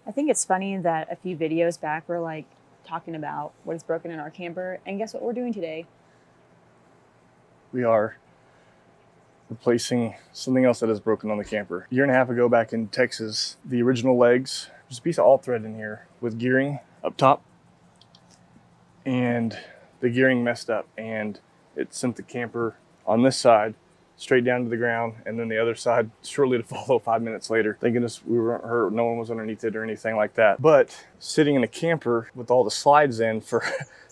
I think it's funny that a few videos back we're like talking about what is broken in our camper, and guess what we're doing today? We are replacing something else that is broken on the camper. A year and a half ago back in Texas, the original legs, there's a piece of alt thread in here with gearing up top, and the gearing messed up and it sent the camper on this side straight down to the ground, and then the other side shortly to follow 5 minutes later. Thank goodness we weren't hurt, no one was underneath it or anything like that. But sitting in a camper with all the slides in for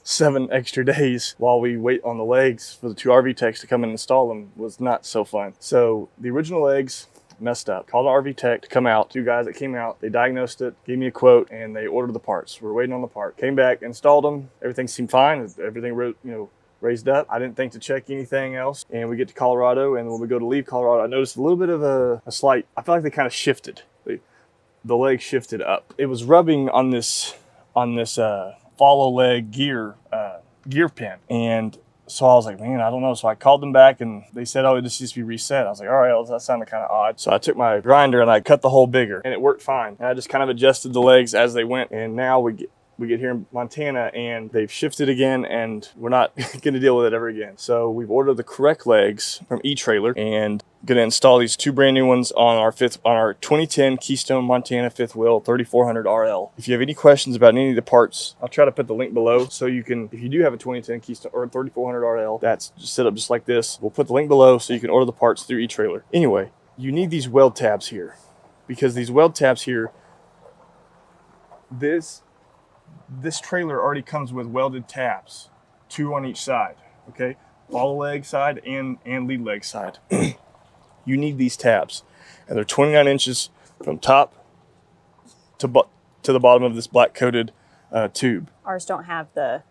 7 extra days while we wait on the legs for the 2 RV techs to come and install them was not so fun. So the original legs messed up. Called an RV tech to come out. 2 guys that came out, they diagnosed it, gave me a quote, and they ordered the parts. We're waiting on the part. Came back, installed them. Everything seemed fine. Everything, raised up. I didn't think to check anything else. And we get to Colorado, and when we go to leave Colorado, I noticed a little bit of a slight, I feel like they kind of shifted. The leg shifted up. It was rubbing on this follow leg gear pin. And so I was like, man, I don't know. So I called them back and they said, oh, it just needs to be reset. I was like, all right, well, that sounded kind of odd. So I took my grinder and I cut the hole bigger, and it worked fine. And I just kind of adjusted the legs as they went. And now we get here in Montana and they've shifted again, and we're not going to deal with it ever again. So we've ordered the correct legs from Etrailer and going to install these 2 brand new ones on our 2010 Keystone Montana 5th wheel 3400 RL. If you have any questions about any of the parts, I'll try to put the link below so you can, if you do have a 2010 Keystone or 3400 RL that's just set up just like this, we'll put the link below so you can order the parts through Etrailer. Anyway, you need these weld tabs here, because these weld tabs here, this trailer already comes with welded tabs, 2 on each side, okay? Follow leg side and lead leg side. You need these tabs, and they're 29 inches from top to the bottom of this black coated tube. Ours don't have the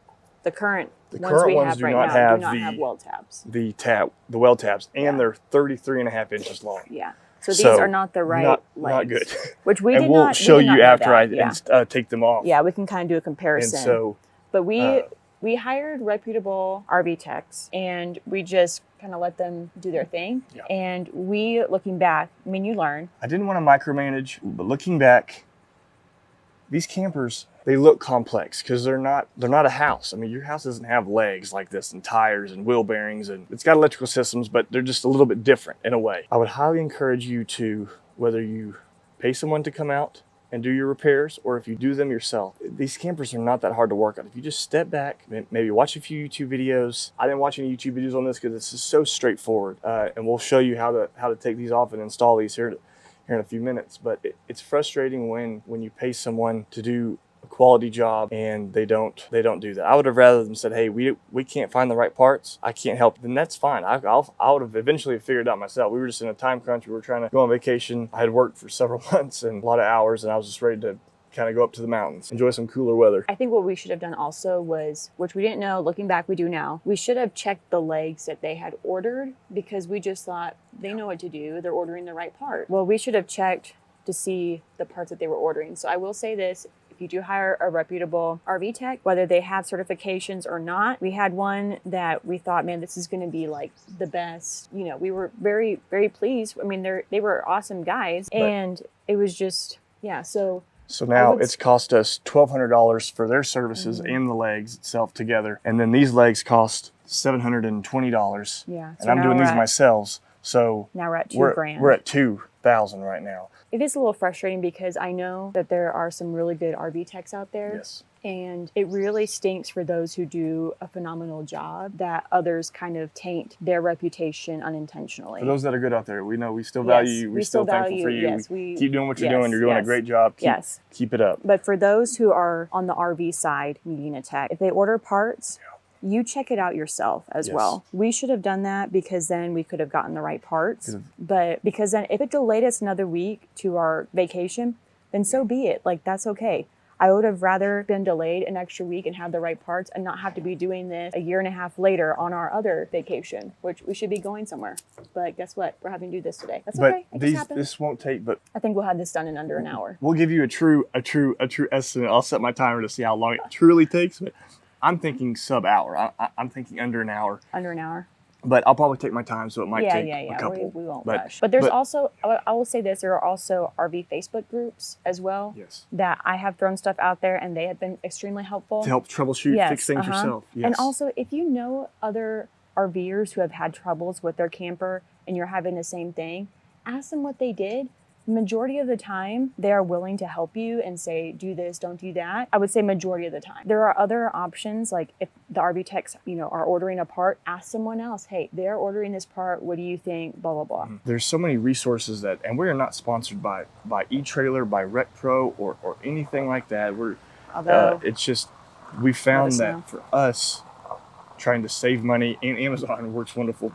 current The ones current we ones have do right not now have do not have weld tabs. The weld tabs, and Yeah. they're 33.5 inches long. Yeah. So these are not the right legs. Not good. Which we and did we'll not show we did not you know after that. I take them off. Yeah, we can kind of do a comparison. And so, but we hired reputable RV techs, and we just kind of let them do their thing. Yeah. And we, looking back, I mean, you learn. I didn't want to micromanage, but looking back, these campers, they look complex because they're not a house. I mean, your house doesn't have legs like this and tires and wheel bearings, and it's got electrical systems, but they're just a little bit different in a way. I would highly encourage you to, whether you pay someone to come out and do your repairs, or if you do them yourself, these campers are not that hard to work on. If you just step back, maybe watch a few YouTube videos. I didn't watch any YouTube videos on this because this is so straightforward, and we'll show you how to take these off and install these here in a few minutes. But it's frustrating when you pay someone to do a quality job and they don't do that. I would have rather them said, hey, we can't find the right parts, I can't help, then that's fine. I would have eventually figured it out myself. We were just in a time crunch. We were trying to go on vacation. I had worked for several months and a lot of hours, and I was just ready to kind of go up to the mountains, enjoy some cooler weather. I think what we should have done also was, which we didn't know, looking back we do now, we should have checked the legs that they had ordered, because we just thought they know what to do, they're ordering the right part. Well, we should have checked to see the parts that they were ordering. So I will say this, if you do hire a reputable RV tech, whether they have certifications or not, we had one that we thought, man, this is going to be like the best. You know, we were very, very pleased. I mean, they were awesome guys, and it was just, yeah. So now it's cost us $1,200 for their services and the legs itself together, and then these legs cost $720. Yeah, and I'm doing these myself. So now we're at $2,000. We're at $2,000 right now. It is a little frustrating because I know that there are some really good RV techs out there. Yes. And it really stinks for those who do a phenomenal job that others kind of taint their reputation unintentionally. For those that are good out there, we know we still value you. We're still thankful for you. Yes, we keep doing what you're doing. You're doing a great job. Keep it up. But for those who are on the RV side needing a tech, if they order parts, you check it out yourself as well. We should have done that, because then we could have gotten the right parts. But because then if it delayed us another week to our vacation, then so be it. Like, that's okay. I would have rather been delayed an extra week and have the right parts and not have to be doing this a year and a half later on our other vacation, which we should be going somewhere. But guess what? We're having to do this today. That's okay. This won't take, but I think we'll have this done in under an hour. We'll give you a true estimate. I'll set my timer to see how long it truly takes. But I'm thinking sub-hour. I'm thinking under an hour. Under an hour. but I'll probably take my time, so it might take yeah. a couple. We won't but, rush. But there's also, I will say this, there are also RV Facebook groups as well. Yes. That I have thrown stuff out there, and they have been extremely helpful. To help troubleshoot, fix things yourself. Yes. And also, if you know other RVers who have had troubles with their camper and you're having the same thing, ask them what they did. Majority of the time, they are willing to help you and say, do this, don't do that. I would say majority of the time. There are other options, like if the RV techs, are ordering a part, ask someone else, hey, they're ordering this part, what do you think, blah, blah, blah. There's so many resources and we are not sponsored by Etrailer, by Rec Pro, or anything like that. Although, it's just, we found that for us, trying to save money, and Amazon works wonderful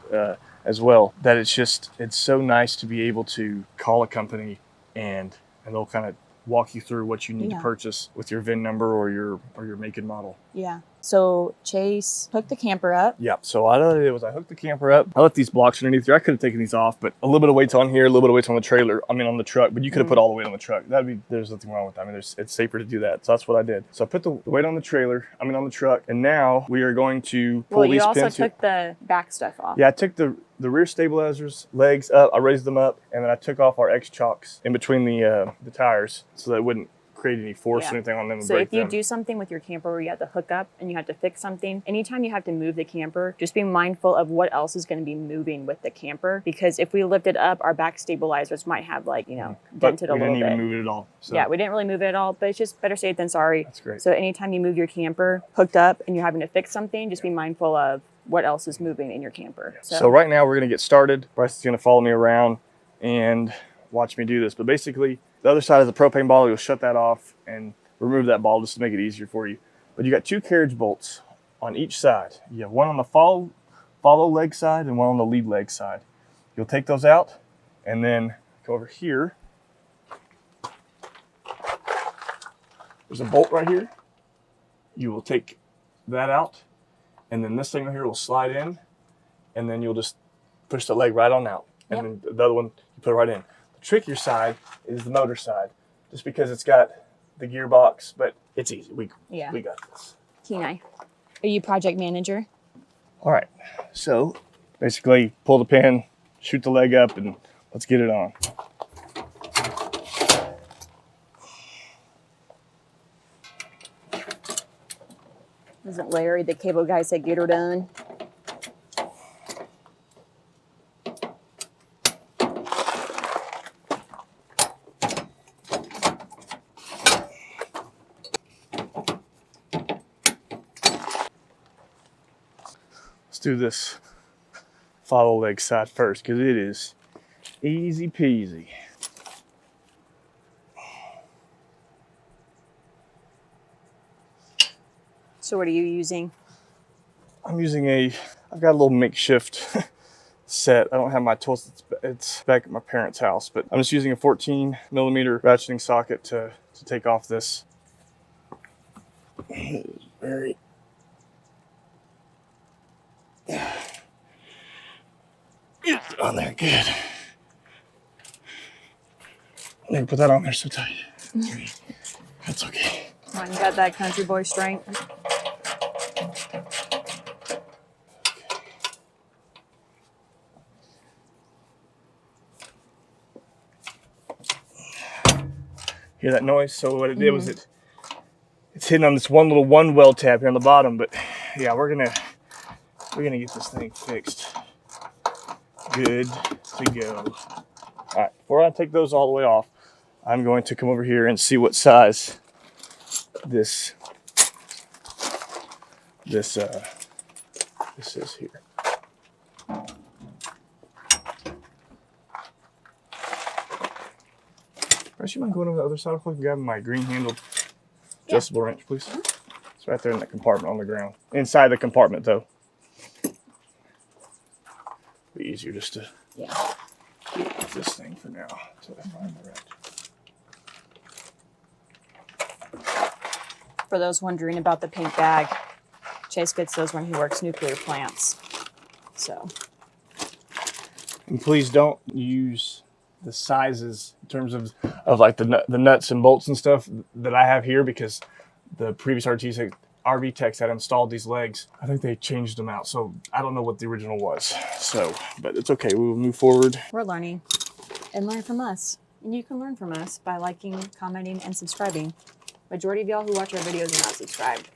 as well, that it's so nice to be able to call a company and they'll kind of walk you through what you need to purchase with your VIN number or your make and model. Yeah. So Chase hooked the camper up. Yeah. So what I did was I hooked the camper up. I left these blocks underneath there. I could have taken these off, but a little bit of weight's on here, a little bit of weight's on the trailer. I mean, on the truck, but you could have put all the weight on the truck. There's nothing wrong with that. I mean, it's safer to do that. So that's what I did. So I put the weight on the on the truck, and now we are going to pull these pins. Well, you also took the back stuff off. Yeah, I took the rear stabilizers, legs up. I raised them up, and then I took off our X chocks in between the tires so that it wouldn't create any force or anything on them. So if you do something with your camper where you have to hook up and you have to fix something, anytime you have to move the camper, just be mindful of what else is going to be moving with the camper. Because if we lift it up, our back stabilizers might have dented a little bit. We didn't even move it at all. So. Yeah, we didn't really move it at all, but it's just better safe than sorry. That's great. So anytime you move your camper hooked up and you're having to fix something, just be mindful of what else is moving in your camper. So right now we're going to get started. Bryce is going to follow me around and watch me do this. But basically, the other side is the propane bottle. You'll shut that off and remove that ball just to make it easier for you. But you got 2 carriage bolts on each side. You have one on the follow leg side and one on the lead leg side. You'll take those out and then go over here. There's a bolt right here. You will take that out, and then this thing right here will slide in, and then you'll just push the leg right on out. And then the other one, you put it right in. The trickier side is the motor side, just because it's got the gearbox, but it's easy. We got this. Kenai, are you project manager? All right, so basically pull the pin, shoot the leg up, and let's get it on. Isn't Larry the cable guy said get her done? Let's do this follow leg side first because it is easy peasy. So what are you using? I'm using I've got a little makeshift set. I don't have my tools. It's back at my parents' house, but I'm just using a 14 millimeter ratcheting socket to take off this. It is very get on there, good. I didn't put that on there so tight. That's okay. Come on, you got that country boy strength. Hear that noise? So what it did was it's hitting on this one little weld tab here on the bottom, but yeah, we're gonna get this thing fixed. Good to go. All right, before I take those all the way off, I'm going to come over here and see what size this is here. Bryce, you mind going over the other side real quick and grabbing my green handled adjustable wrench, please? It's right there in that compartment on the ground. Inside the compartment, though. Be easier just to get this thing for now until I find the wrench. For those wondering about the pink bag, Chase gets those when he works nuclear plants. So. And please don't use the sizes in terms of like the nuts and bolts and stuff that I have here, because the previous RTs RV techs that installed these legs, I think they changed them out. So I don't know what the original was. So, but it's okay. We will move forward. We're learning and learn from us. And you can learn from us by liking, commenting, and subscribing. Majority of y'all who watch our videos are not subscribed.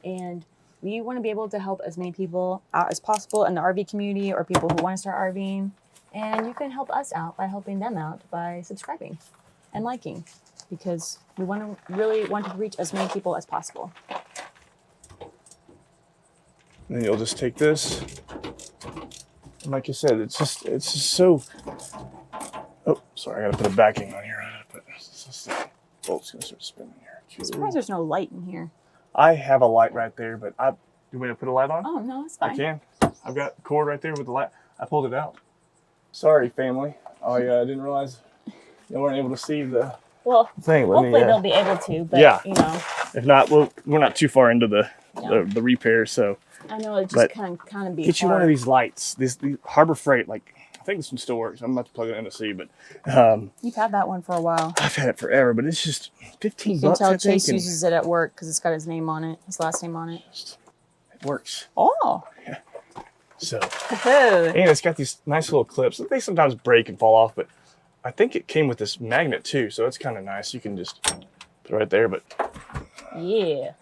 And we want to be able to help as many people out as possible in the RV community or people who want to start RVing. And you can help us out by helping them out by subscribing and liking, because we really want to reach as many people as possible. And then you'll just take this. And like I said, it's just so. Oh, sorry, I gotta put a backing on here. It's just, bolt's gonna start spinning here. I'm surprised there's no light in here. I have a light right there, but you want me to put a light on? Oh no, it's fine. I can. I've got the cord right there with the light. I pulled it out. Sorry, family. I didn't realize you weren't able to see the thing. Hopefully they'll be able to, but yeah. you know. If not, we're not too far into the repair, so. I know it just kind of be get you one of these lights. These Harbor Freight, like, I think this one still works. I'm about to plug it in to see, but you've had that one for a while. I've had it forever, but it's just 15 you can bucks. tell I think, Chase uses it at work because it's got his name on it, his last name on it. It works. Oh. Yeah. So, and it's got these nice little clips. They sometimes break and fall off, but I think it came with this magnet too, so it's kind of nice. You can just put it right there, but yeah.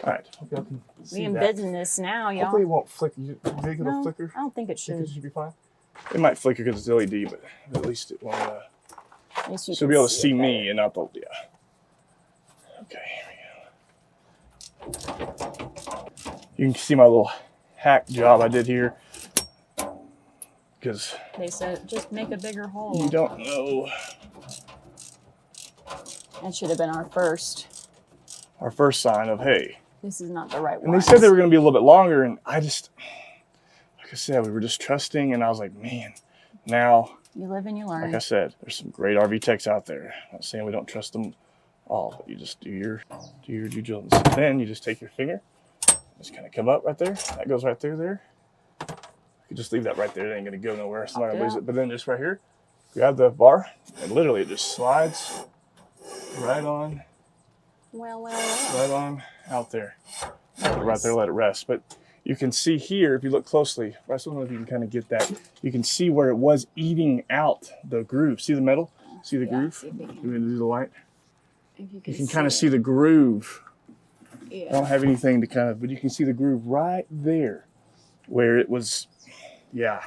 All right. Hope y'all can see we in that. business now, y'all. Hopefully it won't flicker. You think it'll flicker? I don't think it should. Think it should be fine? It might flicker because it's LED, but at least it won't. So you'll be able to see me and not the, yeah. Okay, here we go. You can see my little hack job I did here. Because they said just make a bigger hole. You don't know. That should have been our first sign of, hey, this is not the right one. And they said they were going to be a little bit longer, and I just, like I said, we were just trusting, and I was like, man, now. You live and you learn. Like I said, there's some great RV techs out there. I'm not saying we don't trust them all, but you just do your due diligence. Then you just take your finger, just kind of come up right there. That goes right through there. You can just leave that right there. It ain't going to go nowhere. It's not going to lose it. But then just right here, grab the bar, and literally it just slides right on. Right on out there. Right there, let it rest. But you can see here, if you look closely, I don't know if you can kind of get that. You can see where it was eating out the groove. See the metal? See the groove? See if we can. You do the light? You can kind of see the groove. Yeah. I don't have anything to kind of, but you can see the groove right there where it was, yeah,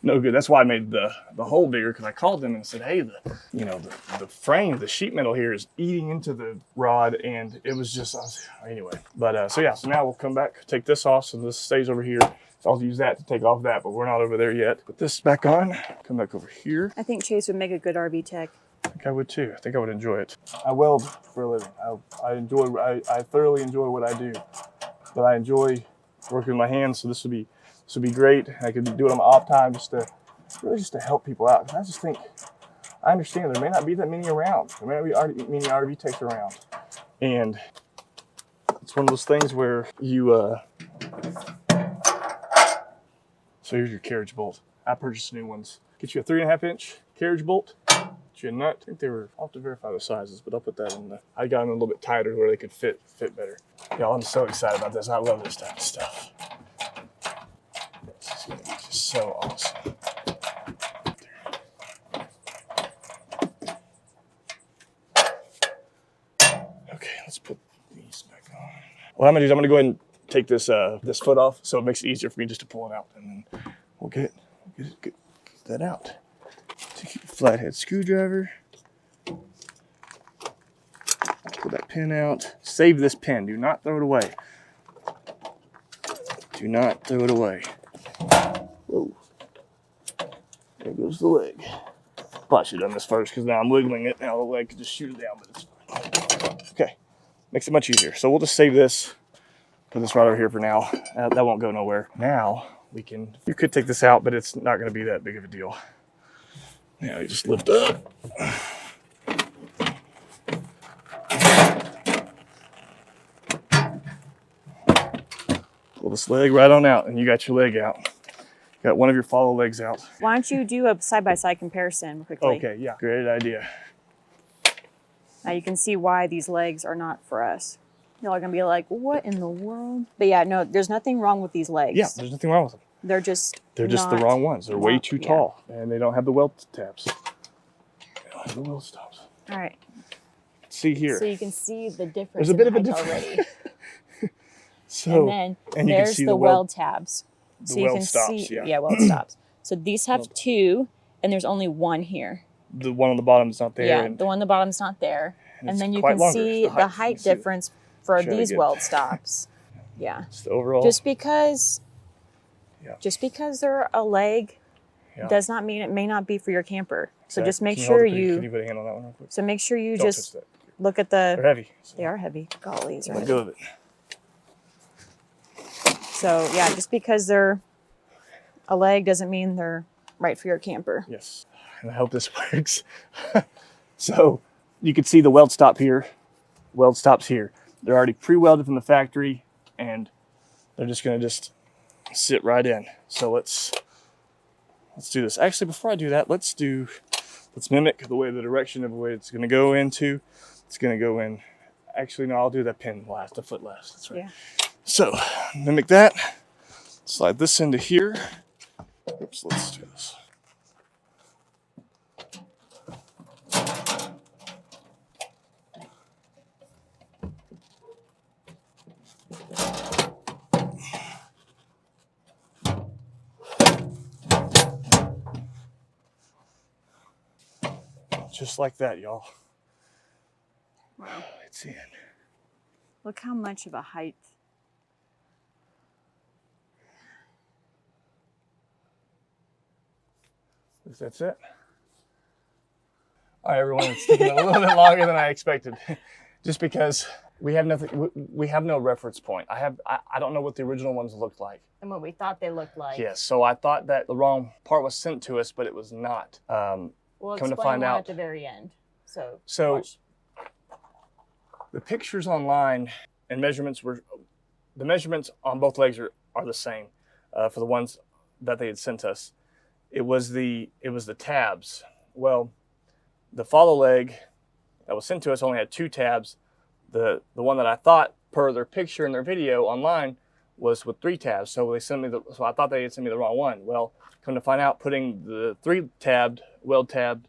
no good. That's why I made the hole bigger, because I called them and said, hey, the frame, the sheet metal here is eating into the rod, and it was just, anyway. But so now we'll come back, take this off, so this stays over here. So I'll use that to take off that, but we're not over there yet. Put this back on, come back over here. I think Chase would make a good RV tech. I think I would too. I think I would enjoy it. I weld for a living. I thoroughly enjoy what I do, but I enjoy working with my hands, so this would be great. I could do it on my off time just to help people out. I just think, I understand there may not be that many around. There may not be many RV techs around. And it's one of those things where you, so here's your carriage bolt. I purchased new ones. Get you a 3.5 inch carriage bolt. Get you a nut. I think I'll have to verify the sizes, but I'll put that in I got them a little bit tighter where they could fit better. Y'all, I'm so excited about this. I love this type of stuff. It's just so awesome. Okay, let's put these back on. What I'm gonna do is I'm gonna go ahead and take this foot off, so it makes it easier for me just to pull it out, and then we'll get that out. Take your flathead screwdriver. Pull that pin out. Save this pin. Do not throw it away. Do not throw it away. Whoa. There goes the leg. Probably should have done this first, because now I'm wiggling it. Now the leg could just shoot it down, but it's fine. Okay. Makes it much easier. So we'll just save this. Put this right over here for now. That won't go nowhere. Now you could take this out, but it's not going to be that big of a deal. Now you just lift up. Pull this leg right on out, and you got your leg out. Got one of your follow legs out. Why don't you do a side-by-side comparison quickly? Okay, yeah, great idea. Now you can see why these legs are not for us. Y'all are gonna be like, what in the world? But yeah, no, there's nothing wrong with these legs. Yeah, there's nothing wrong with them. They're just the wrong ones. They're way too tall, and they don't have the weld tabs. They don't have the weld stops. All right. See here. So you can see the difference. There's a bit of a difference already. So, and then there's you can see the weld tabs. The so you weld can stops, see, yeah. weld stops. So these have 2, and there's only 1 here. The one on the bottom is not there. Yeah, and the one on the bottom's not there. And then you quite can longer, see the height difference for these weld stops. Yeah. It's the overall. Just because they're a leg does not mean it may not be for your camper. So just make sure can you put a hand on that one real quick? So make sure you Don't just touch that. look at the. They're heavy. They are heavy. Golly, these are Let heavy. go of it. So yeah, just because they're a leg doesn't mean they're right for your camper. Yes, and I hope this works. So you can see the weld stops here. They're already pre-welded from the factory, and they're just going to sit right in. So let's do this. Actually, before I do that, let's mimic the direction of the way it's going to go into. It's going to go in. Actually, no, I'll do that pin last, the foot last. That's right. Yeah. So mimic that. Slide this into here. Oops, let's do this. Just like that, y'all. Wow. It's in. Look how much of a height. That's it. All right, everyone, it's taking a little bit longer than I expected, just because we have nothing. We have no reference point. I don't know what the original ones looked like. And what we thought they looked like. Yes, so I thought that the wrong part was sent to us, but it was not. We'll come to explain find why out at the very end. So watch. The pictures online and measurements the measurements on both legs are the same for the ones that they had sent us. It was the tabs. Well, the follow leg that was sent to us only had 2 tabs. The one that I thought per their picture and their video online was with 3 tabs. So so I thought they had sent me the wrong one. Well, come to find out, putting the 3-tabbed weld tab,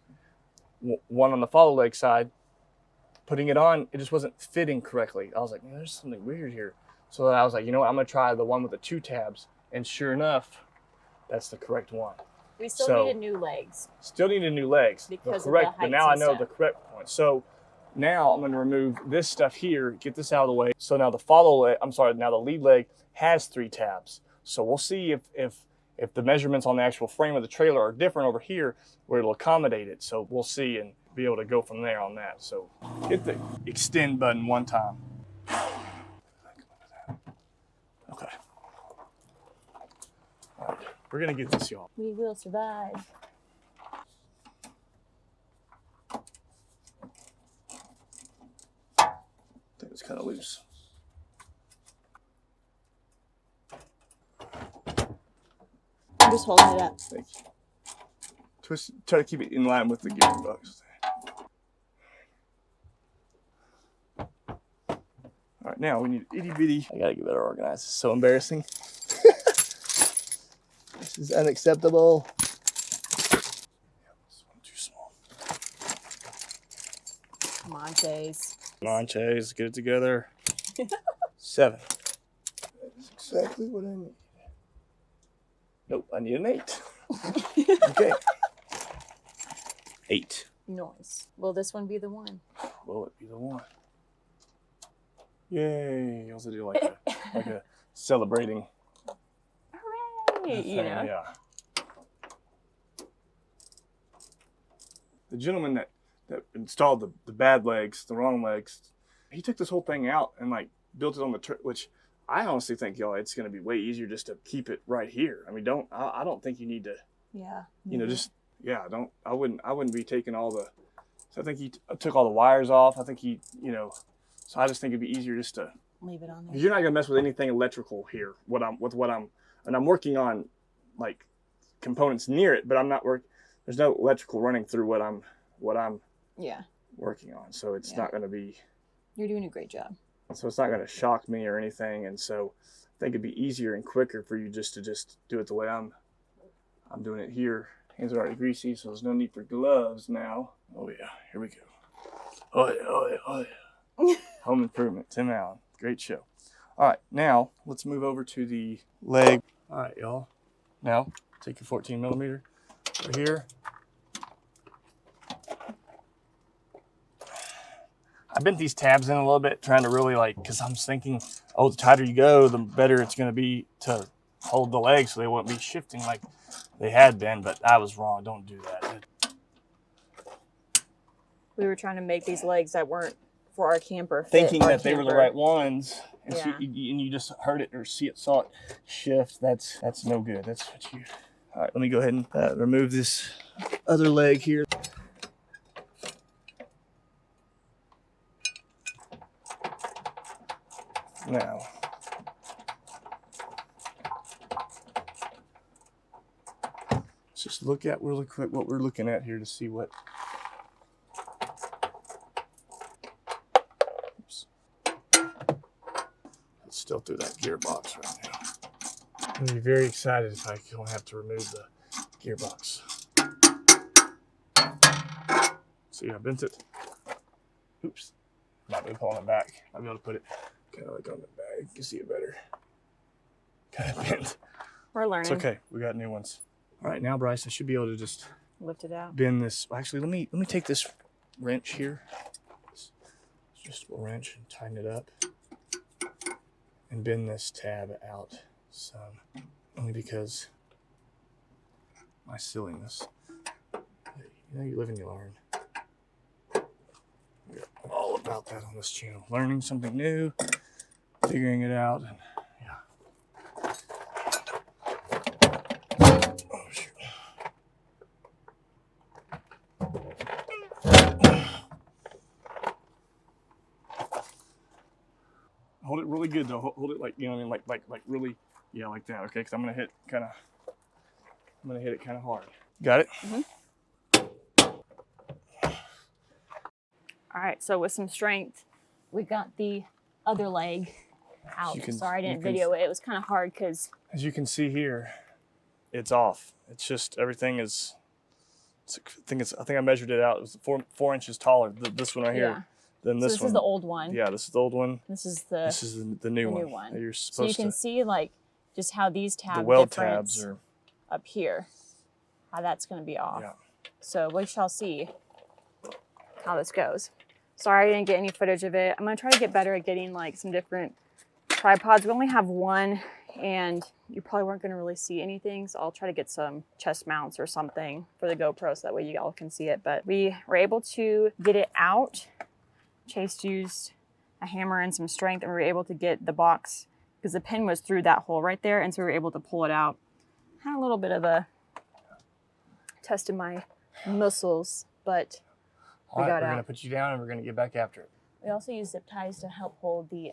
one on the follow leg side, putting it on, it just wasn't fitting correctly. I was like, man, there's something weird here. So I was like, you know what, I'm gonna try the one with the 2 tabs. And sure enough, that's the correct one. we still needed new legs. Still needed new legs. Because correct, of the but now I heights and know stuff. the correct point. So now I'm gonna remove this stuff here, get this out of the way. So now now the lead leg has 3 tabs. So we'll see if the measurements on the actual frame of the trailer are different over here where it'll accommodate it. So we'll see and be able to go from there on that. So hit the extend button one time. Okay. All right, we're gonna get this, y'all. We will survive. I think it's kind of loose. I'm just holding it up. Thank you. Try to keep it in line with the gearing box. All right, now we need itty bitty. I gotta get better organized. It's so embarrassing. This is unacceptable. Yeah, this one too small. Come on, Chase. Come on, Chase, get it together. 7. That's exactly what I need. Nope, I need an 8. Okay. 8. Nice. Will this one be the one? Will it be the one? Yay! I also do like a celebrating. Hooray! You know. Yeah. The gentleman that installed the bad legs, the wrong legs, he took this whole thing out and like built it on the which I honestly think, y'all, it's going to be way easier just to keep it right here. I mean, I don't think you need to. Yeah. You know, just I wouldn't be taking all the. So I think he took all the wires off. I think he, so I just think it'd be easier just to leave it on there. You're not gonna mess with anything electrical here. I'm working on like components near it, but I'm not there's no electrical running through what I'm yeah working on. So it's not gonna be. You're doing a great job. so it's not going to shock me or anything. And so I think it'd be easier and quicker for you just to do it the way I'm doing it here. Hands are already greasy, so there's no need for gloves now. Oh yeah, here we go. Oh yeah, oh yeah, oh yeah. Home Improvement, Tim Allen, great show. All right, now let's move over to the leg. All right, y'all. Now take your 14 millimeter right here. I bent these tabs in a little bit, trying to really because I'm thinking, oh, the tighter you go, the better it's going to be to hold the legs so they won't be shifting like they had been, but I was wrong. Don't do that. We were trying to make these legs that weren't for our camper. Thinking that they were the right ones, and, Yeah. and you just heard it or saw it shift. That's no good. That's what you. All right, let me go ahead and remove this other leg here. Now, let's just look at really quick what we're looking at here to see what. Oops. It's still through that gearbox right now. I'm gonna be very excited if I don't have to remove the gearbox. See, I bent it. Oops. Might be pulling it back. I'll be able to put it kind of like on the back. You can see it better. Kind of bent. We're learning. It's okay. We got new ones. All right, now Bryce, I should be able to just Lift it out. bend this. Actually, let me take this wrench here, this adjustable wrench, and tighten it up, and bend this tab out some. Only because my silliness. You know, you live and you learn. We're all about that on this channel. Learning something new, figuring it out, and yeah. Oh, shoot. Hold it really good though. Hold it like, you know what I mean, like really, yeah, like that. Okay, because I'm gonna hit it kind of hard. Got it? Mm-hmm. All right, so with some strength, we got the other leg out. Sorry, I didn't video it. It was kind of hard because, as you can see here, it's off. It's just everything is. I think I measured it out. It was 4 inches taller. This one right here. Than this one. This is the old one. Yeah, this is the old one. This is the new one. That you're supposed so you can see just how these tabs, the weld tabs are up here, how that's going to be off. Yeah. So we shall see how this goes. Sorry I didn't get any footage of it. I'm going to try to get better at getting some different tripods. We only have one and you probably weren't going to really see anything. So I'll try to get some chest mounts or something for the GoPro so that way you all can see it. But we were able to get it out. Chase used a hammer and some strength and we were able to get the box because the pin was through that hole right there. And so we were able to pull it out. Had a little bit of a test of my muscles, but we got out. We're going to put you down and we're going to get back after it. We also use zip ties to help hold the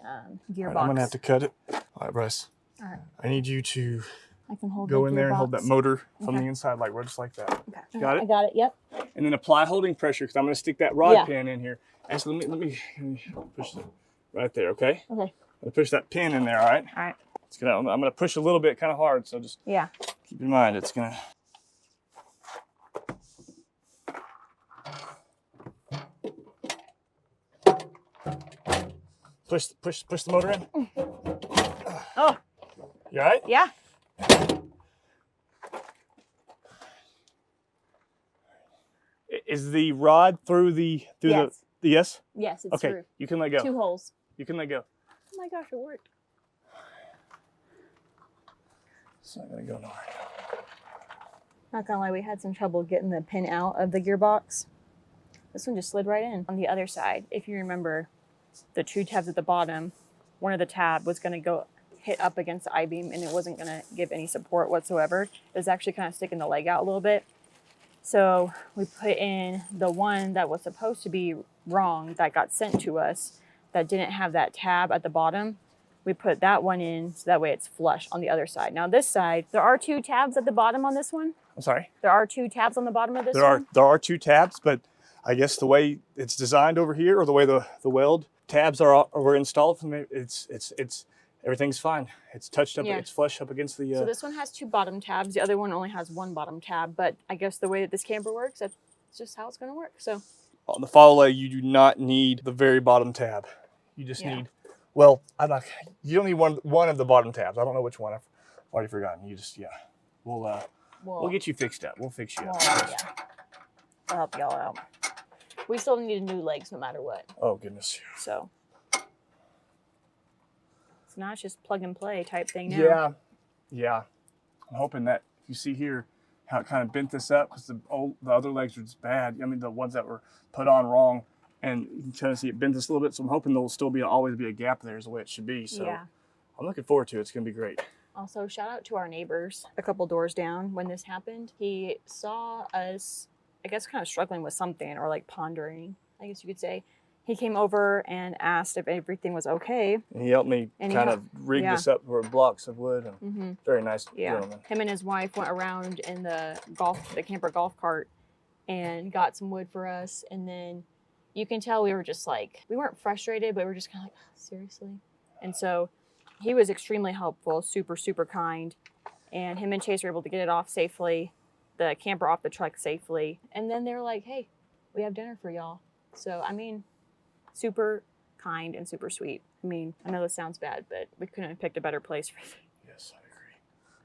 gearbox. Right, I'm going to have to cut it. All right, Bryce. All right. I need you to I can hold go the in there and hold that motor from Okay. the inside, just like that. Okay. Got it? I got it, yep. And then apply holding pressure because I'm going to stick that rod pin in here. Actually, let me push it right there, okay? Okay. I'm going to push that pin in there, all right? All right. I'm going to push a little bit kind of hard, so just keep in mind it's going to... Push the motor in. Oh. You all right? Yeah. Is the rod through the Yes. the yes? Yes, it's Okay, through. you can let go. 2 holes. You can let go. Oh my gosh, it worked. It's not gonna go nowhere. Not gonna lie, we had some trouble getting the pin out of the gearbox. This one just slid right in. On the other side, if you remember, the 2 tabs at the bottom, one of the tab was gonna go hit up against the I-beam and it wasn't gonna give any support whatsoever. It was actually kind of sticking the leg out a little bit. So we put in the one that was supposed to be wrong that got sent to us that didn't have that tab at the bottom. We put that one in so that way it's flush on the other side. Now this side, there are 2 tabs at the bottom on this one. I'm sorry? There are 2 tabs on the bottom of this one. There are 2 tabs, but I guess the way it's designed over here or the way the weld tabs were installed. It's everything's fine. It's touched up. Yeah. It's flush up against the. So this one has 2 bottom tabs. The other one only has 1 bottom tab. But I guess the way that this camper works, that's just how it's going to work. So on the follow leg, you do not need the very bottom tab. You just need. Well, you don't need one of the bottom tabs. I don't know which one. I've already forgotten. You just we'll get you fixed up. We'll fix you up. Yeah. I'll help y'all out. We still need new legs no matter what. Oh goodness. So now it's just plug and play type thing now. Yeah. I'm hoping that you see here how it kind of bent this up because the other legs are just bad. I mean, the ones that were put on wrong, and you can kind of see it bent this a little bit. So I'm hoping there'll still always be a gap there is the way it should be. So I'm looking forward to it. It's gonna be great. Also, shout out to our neighbors a couple doors down when this happened. He saw us, I guess, kind of struggling with something or like pondering, I guess you could say. He came over and asked if everything was okay. And he helped me kind of rig this up for blocks of wood. And very nice gentleman. Him and his wife went around in the camper golf cart and got some wood for us. And then you can tell we were just like, we weren't frustrated, but we were just kind of like, oh, seriously? And so he was extremely helpful, super, super kind. And him and Chase were able to get it off safely, the camper off the truck safely. And then they were like, hey, we have dinner for y'all. So, I mean, super kind and super sweet. I mean, I know this sounds bad, but we couldn't have picked a better place for it. Yes, I agree.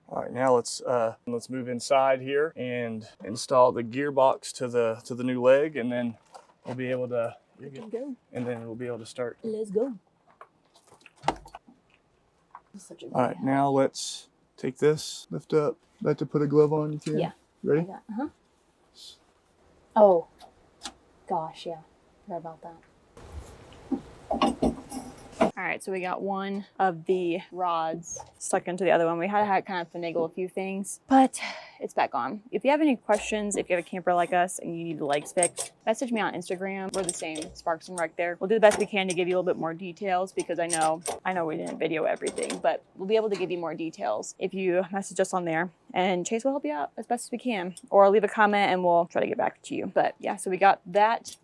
All right, now let's move inside here and install the gearbox to the new leg, and then we'll be able to and then we'll be able to start. Let's go. All right, now let's take this, lift up. Like to put a glove on, you can? Yeah. Ready? Oh, gosh, yeah. Forgot about that. All right, so we got one of the rods stuck into the other one. We had to kind of finagle a few things, but it's back on. If you have any questions, if you have a camper like us and you need the legs fixed, message me on Instagram. We're the same, Sparks and Rec there. We'll do the best we can to give you a little bit more details because I know we didn't video everything, but we'll be able to give you more details if you message us on there. And Chase will help you out as best as we can, or leave a comment and we'll try to get back to you. But yeah, so we got that.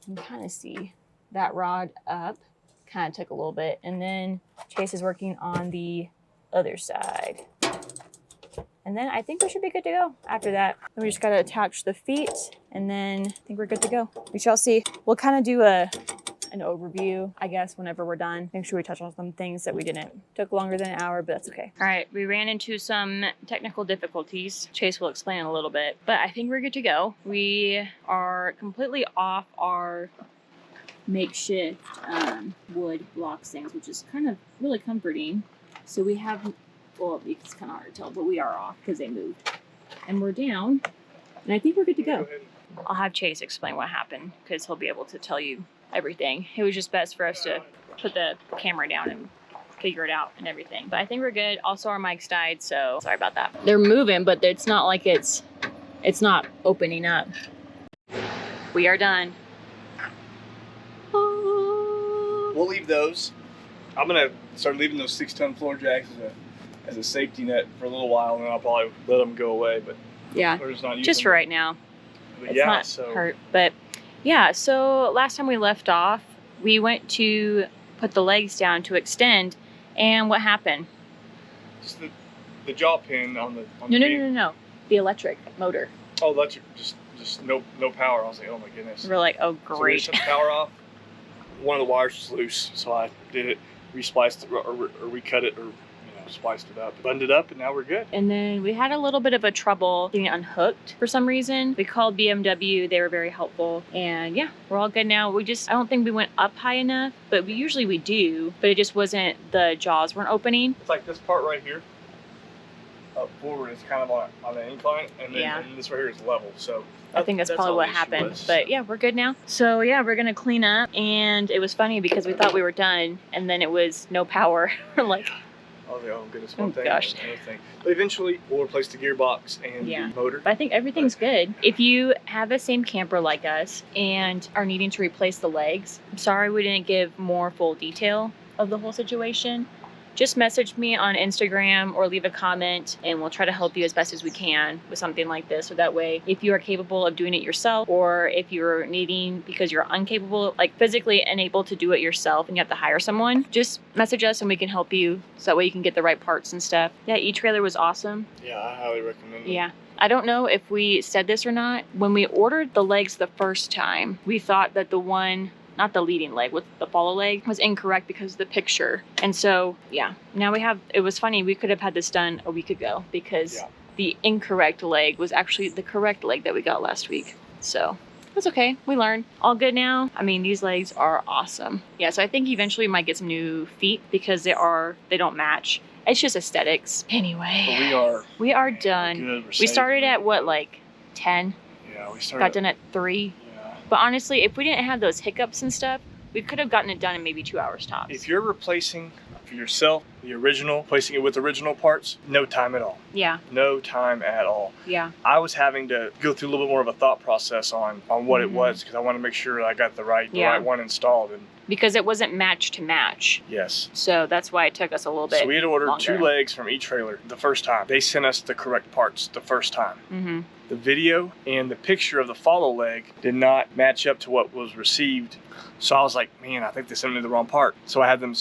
You can kind of see that rod up. Kind of took a little bit, and then Chase is working on the other side, and then I think we should be good to go after that. Then we just got to attach the feet, and then I think we're good to go. We shall see. We'll kind of do an overview, I guess, whenever we're done. Make sure we touch on some things that we didn't. Took longer than an hour, but that's okay. All right, we ran into some technical difficulties. Chase will explain a little bit, but I think we're good to go. We are completely off our makeshift wood block stands, which is kind of really comforting. So we have, well, it's kind of hard to tell, but we are off because they moved. And we're down, and I think we're good to go. I'll have Chase explain what happened because he'll be able to tell you everything. It was just best for us to put the camera down and figure it out and everything. But I think we're good. Also, our mics died, so sorry about that. They're moving, but it's not like it's not opening up. We are done. We'll leave those. I'm gonna start leaving those 6-ton floor jacks as a safety net for a little while, and then I'll probably let them go away. But yeah, we're just not using just for right now. But it's yeah, not hurt. But yeah, so last time we left off, we went to put the legs down to extend, and what happened? Just the jaw pin on the No. The electric motor. Oh, electric, just no power. I was like, oh my goodness. We're like, oh So we great. shut the power off. One of the wires was loose, so I did it, respliced it, or recut it, or spliced it up, buttoned it up, and now we're good. And then we had a little bit of a trouble getting it unhooked for some reason. We called BMW, they were very helpful, and yeah, we're all good now. I don't think we went up high enough, but usually we do, but it just wasn't, the jaws weren't opening. It's like this part right here, up forward, is kind of on an incline, and then and this right here is level, so. I think that's probably what happened, but yeah, we're good now. So yeah, we're gonna clean up, and it was funny because we thought we were done, and then it was no power. We're like, oh goodness, one thing, gosh. Another thing. But eventually, we'll replace the gearbox and the motor. But I think everything's good. If you have the same camper like us and are needing to replace the legs, I'm sorry we didn't give more full detail of the whole situation, just message me on Instagram or leave a comment, and we'll try to help you as best as we can with something like this. So that way, if you are capable of doing it yourself, or if you're needing because you're incapable, like physically unable to do it yourself and you have to hire someone, just message us and we can help you. So that way you can get the right parts and stuff. Yeah, Etrailer was awesome. Yeah, I highly recommend it. Yeah. I don't know if we said this or not. When we ordered the legs the first time, we thought that the one, not the leading leg, with the follow leg, was incorrect because of the picture. And so, yeah, now we have, it was funny, we could have had this done a week ago because the incorrect leg was actually the correct leg that we got last week. So that's okay, we learned. All good now. I mean, these legs are awesome. Yeah, so I think eventually we might get some new feet because they don't match. It's just aesthetics. Anyway, but we are done. good. We started at what, like 10? Yeah, we started. Got done at 3. Yeah. But honestly, if we didn't have those hiccups and stuff, we could have gotten it done in maybe 2 hours tops. If you're replacing for yourself the original, placing it with original parts, no time at all. Yeah. No time at all. Yeah. I was having to go through a little bit more of a thought process on what it was, because I want to make sure I got the right one installed. And because it wasn't match to match. yes. So that's why it took us a little bit. So we had ordered longer. 2 legs from Etrailer the first time. They sent us the correct parts the first time. Mm-hmm. The video and the picture of the follow leg did not match up to what was received. So I was like, man, I think they sent me the wrong part. So I had them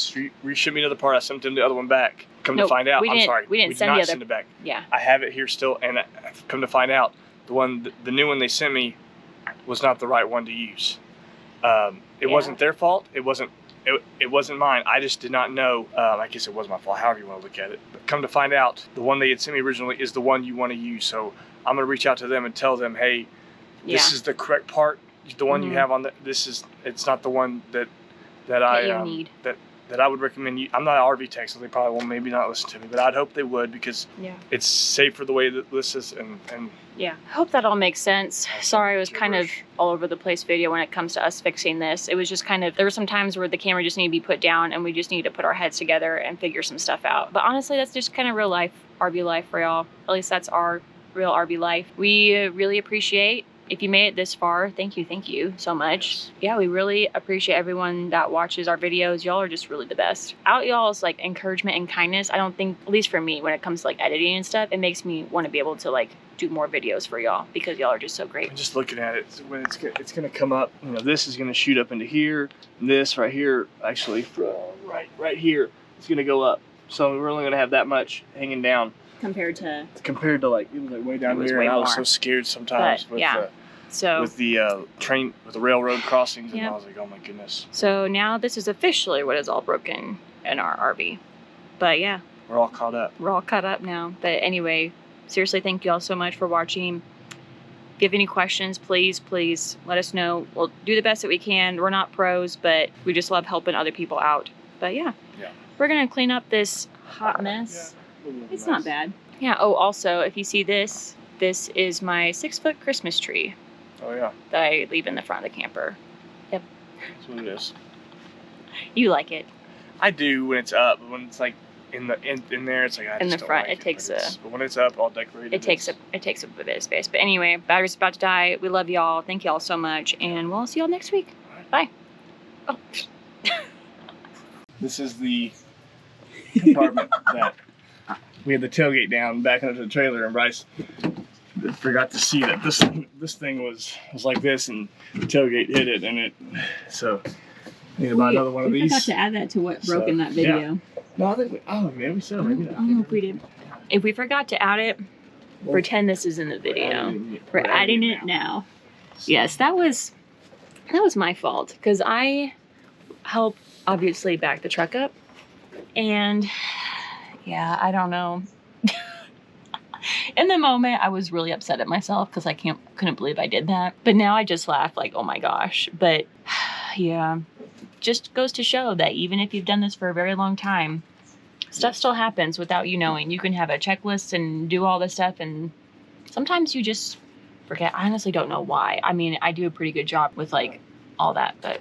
reship me another part. I sent them the other one back. Come to find out, I'm sorry, we didn't did not send send it back. Yeah. I have it here still, and I've come to find out the new one they sent me was not the right one to use. It wasn't their fault. It wasn't mine. I just did not know. I guess it was my fault, however you want to look at it. But come to find out, the one they had sent me originally is the one you want to use. So I'm going to reach out to them and tell them, hey, this is the correct part. The one you have on it's not the one that I need. That I would recommend you. I'm not an RV tech, so they probably will maybe not listen to me, but I'd hope they would, because it's safe for the way that this is. And yeah, I hope that all makes sense. Sorry, it was kind of all over the place video when it comes to us fixing this. It was just kind of, there were some times where the camera just needed to be put down and we just needed to put our heads together and figure some stuff out. But honestly, that's just kind of real life, RV life for y'all. At least that's our real RV life. We really appreciate if you made it this far. Thank you so much. Yeah, we really appreciate everyone that watches our videos. Y'all are just really the best. Out y'all's like encouragement and kindness, I don't think, at least for me, when it comes to like editing and stuff, it makes me want to be able to like do more videos for y'all, because y'all are just so great. I'm just looking at it, when it's gonna come up, you know, this is gonna shoot up into here, and this right here, actually right here, it's gonna go up. So we're only gonna have that much hanging down. Compared to like, it was like way down here, and I was so scared sometimes with the train, with the railroad crossings, and I was like, oh my goodness. So now this is officially what is all broken in our RV. But yeah, we're all caught up. We're all caught up now. But anyway, seriously, thank you all so much for watching. If you have any questions, please let us know. We'll do the best that we can. We're not pros, but we just love helping other people out. But yeah. We're gonna clean up this hot mess. It's not bad. Yeah, oh, also, if you see this is my 6-foot Christmas tree. Oh yeah. That I leave in the front of the camper. Yep. That's what it is. You like it. I do when it's up, but when it's like in there, it's like I in just the front, don't like it takes but when it's up, all decorated. It takes a bit of space. But anyway, battery's about to die. We love y'all. Thank y'all so much, and we'll see y'all next week. Bye. Oh. This is the compartment that we had the tailgate down back into the trailer, and Bryce forgot to see that this thing was like this, and the tailgate hit it, and so I need to buy another one of these. We forgot to add that to what broke in that video. Yeah. No, I think maybe so. Maybe not. I don't know if we did. If we forgot to add it, pretend this is in the video. We're adding it now. So. Yes, that was my fault, because I helped obviously back the truck up, and yeah, I don't know. In the moment, I was really upset at myself because I couldn't believe I did that. But now I just laugh like, oh my gosh. But yeah, just goes to show that even if you've done this for a very long time, stuff still happens without you knowing. You can have a checklist and do all this stuff, and sometimes you just forget. I honestly don't know why. I mean, I do a pretty good job with like all that, but